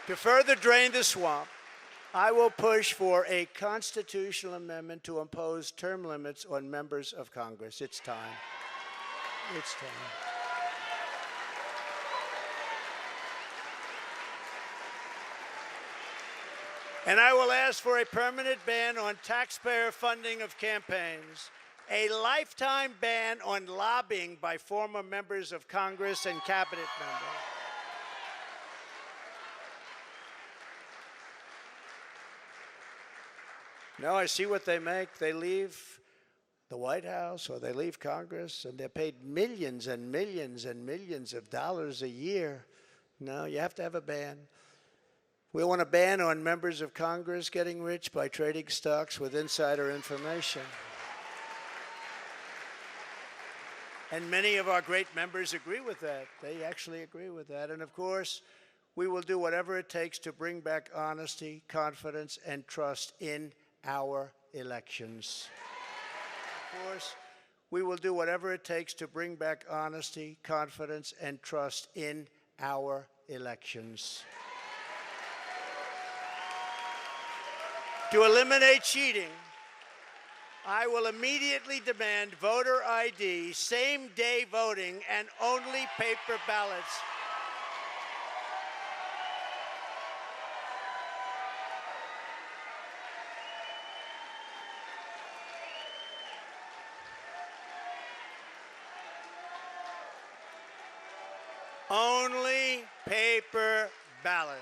To further drain the swamp, I will push for a constitutional amendment to impose term limits on members of Congress. It's time. It's time. And I will ask for a permanent ban on taxpayer funding of campaigns, a lifetime ban on lobbying by former members of Congress and cabinet members. No, I see what they make. They leave the White House or they leave Congress, and they're paid millions and millions and millions of dollars a year. No, you have to have a ban. We want a ban on members of Congress getting rich by trading stocks with insider information. And many of our great members agree with that. They actually agree with that. And of course, we will do whatever it takes to bring back honesty, confidence, and trust in our elections. Of course, we will do whatever it takes to bring back honesty, confidence, and trust in our elections. To eliminate cheating, I will immediately demand voter ID, same-day voting, and only paper ballots. Only paper ballots.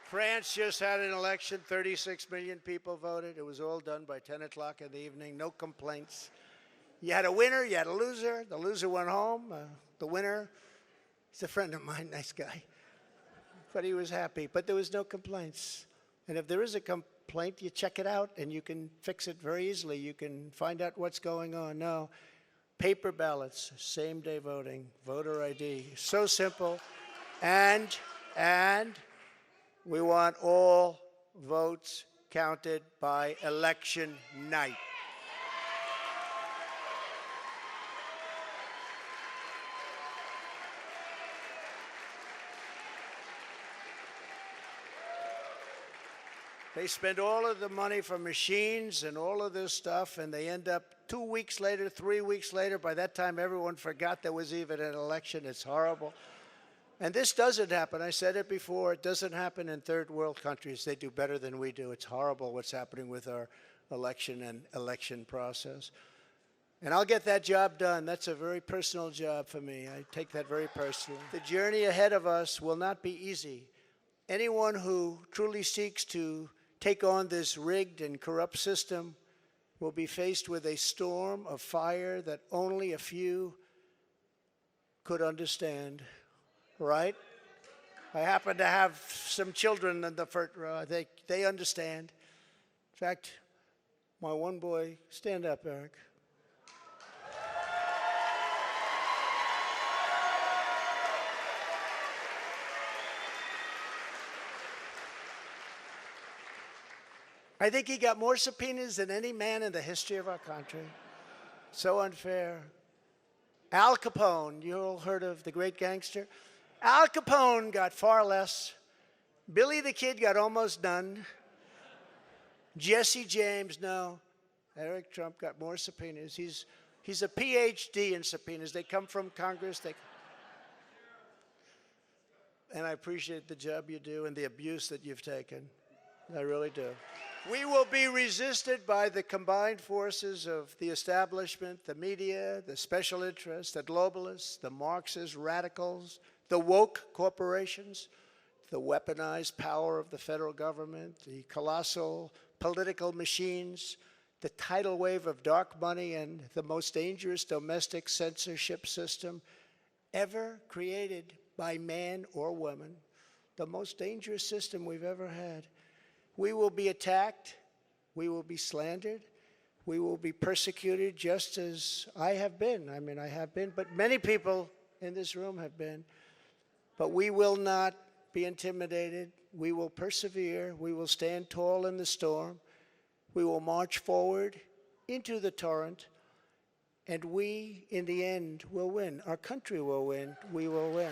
France just had an election. 36 million people voted. It was all done by 10 o'clock in the evening. No complaints. You had a winner, you had a loser. The loser went home. The winner, he's a friend of mine, nice guy. But he was happy. But there was no complaints. And if there is a complaint, you check it out, and you can fix it very easily. You can find out what's going on. No, paper ballots, same-day voting, voter ID. So simple. And we want all votes counted by election night. They spend all of the money for machines and all of this stuff, and they end up 2 weeks later, 3 weeks later. By that time, everyone forgot there was even an election. It's horrible. And this doesn't happen. I said it before. It doesn't happen in third world countries. They do better than we do. It's horrible what's happening with our election and election process. And I'll get that job done. That's a very personal job for me. I take that very personally. The journey ahead of us will not be easy. Anyone who truly seeks to take on this rigged and corrupt system will be faced with a storm of fire that only a few could understand. Right? I happen to have some children in the front row. They understand. In fact, my one boy, stand up, Eric. I think he got more subpoenas than any man in the history of our country. So unfair. Al Capone, you all heard of the great gangster? Al Capone got far less. Billy the Kid got almost none. Jesse James, no. Eric Trump got more subpoenas. He's a PhD in subpoenas. They come from Congress. And I appreciate the job you do and the abuse that you've taken. I really do. We will be resisted by the combined forces of the establishment, the media, the special interests, the globalists, the Marxist radicals, the woke corporations, the weaponized power of the federal government, the colossal political machines, the tidal wave of dark money, and the most dangerous domestic censorship system ever created by man or woman, the most dangerous system we've ever had. We will be attacked, we will be slandered, we will be persecuted just as I have been. I mean, I have been, but many people in this room have been. But we will not be intimidated. We will persevere. We will stand tall in the storm. We will march forward into the torrent, And we, in the end, will win. Our country will win. We will win.